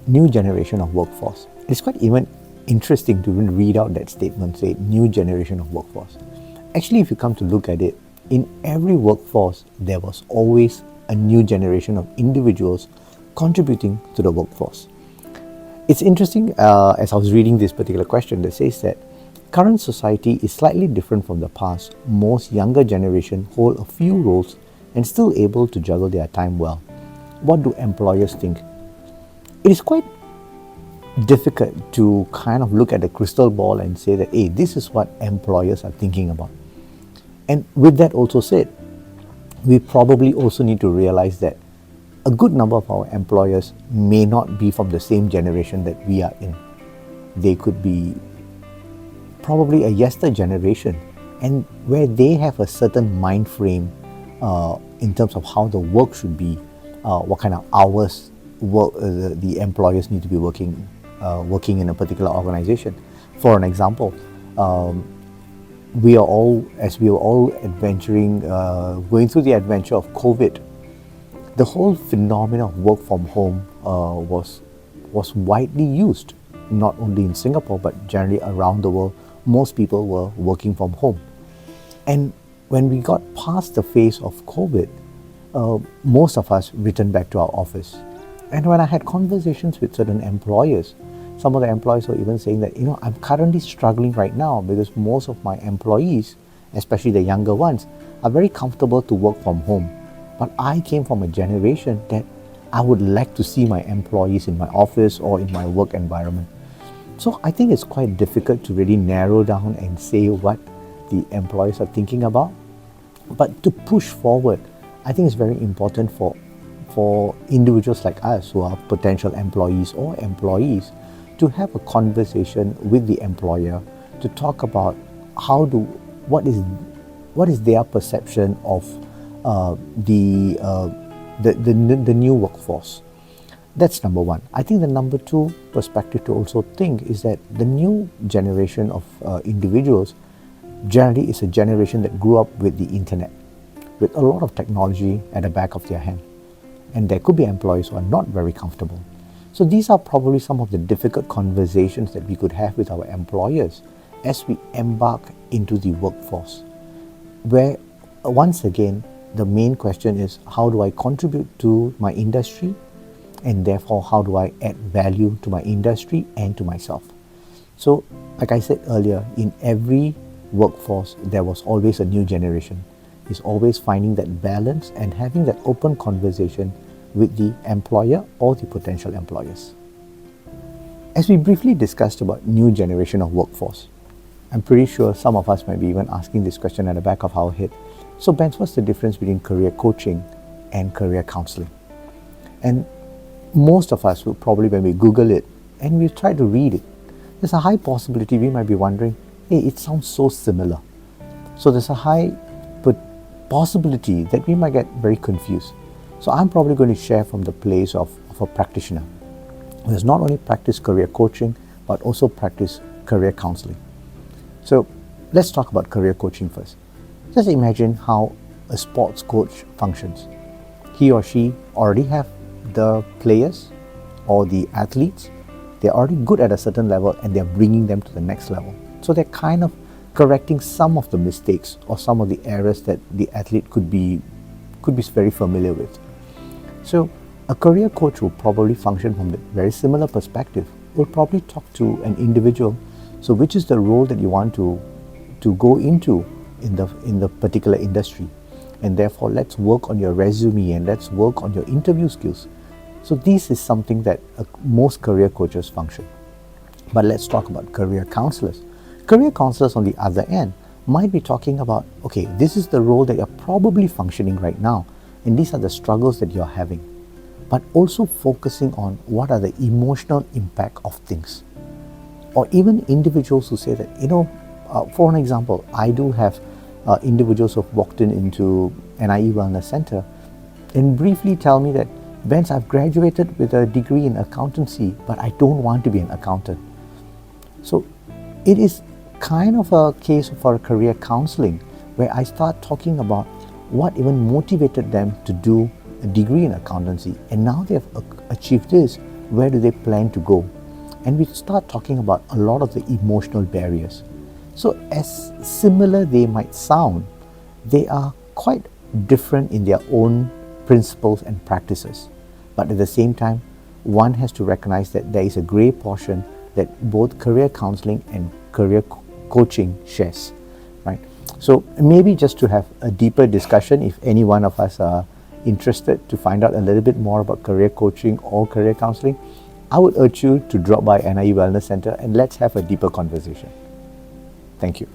New generation of workforce. It's quite even interesting to even read out that statement, say new generation of workforce. Actually, if you come to look at it, in every workforce, there was always a new generation of individuals contributing to the workforce. It's interesting, as I was reading this particular question, that says that current society is slightly different from the past. Most younger generation hold a few roles and still able to juggle their time well. What do employers think? It is quite difficult to kind of look at the crystal ball and say that, hey, this is what employers are thinking about. And with that also said, we probably also need to realize that a good number of our employers may not be from the same generation that we are in. They could be probably a yester generation, and where they have a certain mind frame in terms of how the work should be, what kind of hours the employers need to be working in a particular organization. For an example, we are all adventuring, going through the adventure of COVID. The whole phenomenon of work from home was widely used, not only in Singapore but generally around the world. Most people were working from home, and when we got past the phase of COVID, most of us returned back to our office. And when I had conversations with certain employers, some of the employees were even saying that, I'm currently struggling right now because most of my employees, especially the younger ones, are very comfortable to work from home. But I came from a generation that I would like to see my employees in my office or in my work environment. So I think it's quite difficult to really narrow down and say what the employers are thinking about. But to push forward, I think it's very important for individuals like us who are potential employees or employees to have a conversation with the employer to talk about what is their perception of the new workforce. That's number one. I think the number two perspective to also think is that the new generation of individuals generally is a generation that grew up with the internet, with a lot of technology at the back of their hand. And there could be employees who are not very comfortable. So these are probably some of the difficult conversations that we could have with our employers as we embark into the workforce, where once again, the main question is, how do I contribute to my industry? And therefore, how do I add value to my industry and to myself? So, like I said earlier, in every workforce, there was always a new generation. It's always finding that balance and having that open conversation with the employer or the potential employers. As we briefly discussed about new generation of workforce, I'm pretty sure some of us might be even asking this question at the back of our head. So, Ben, what's the difference between career coaching and career counselling? And most of us will probably, when we Google it and we try to read it, there's a high possibility we might be wondering, hey, it sounds so similar. So there's a high possibility that we might get very confused. So I'm probably going to share from the place of a practitioner who has not only practiced career coaching but also practiced career counseling. So let's talk about career coaching first. Just imagine how a sports coach functions. He or she already have the players or the athletes. They're already good at a certain level and they're bringing them to the next level. So they're kind of correcting some of the mistakes or some of the errors that the athlete could be very familiar with. So a career coach will probably function from a very similar perspective. Will probably talk to an individual. So which is the role that you want to go into in the particular industry, and therefore let's work on your resume and let's work on your interview skills. So this is something that most career coaches function. But let's talk about career counselors. Career counselors on the other end might be talking about, okay, this is the role that you're probably functioning right now, and these are the struggles that you're having, but also focusing on what are the emotional impact of things. Or even individuals who say that, for an example, I do have individuals who have walked into NIE Wellness Center and briefly tell me that, Ben, I've graduated with a degree in accountancy, but I don't want to be an accountant. So it is kind of a case for career counseling where I start talking about what even motivated them to do a degree in accountancy, and now they have achieved this, where do they plan to go? And we start talking about a lot of the emotional barriers. So as similar they might sound, they are quite different in their own principles and practices. But at the same time, one has to recognize that there is a grey portion that both career counselling and career coaching shares, right? So maybe just to have a deeper discussion, if any one of us are interested to find out a little bit more about career coaching or career counselling, I would urge you to drop by NIE Wellness Center and let's have a deeper conversation. Thank you.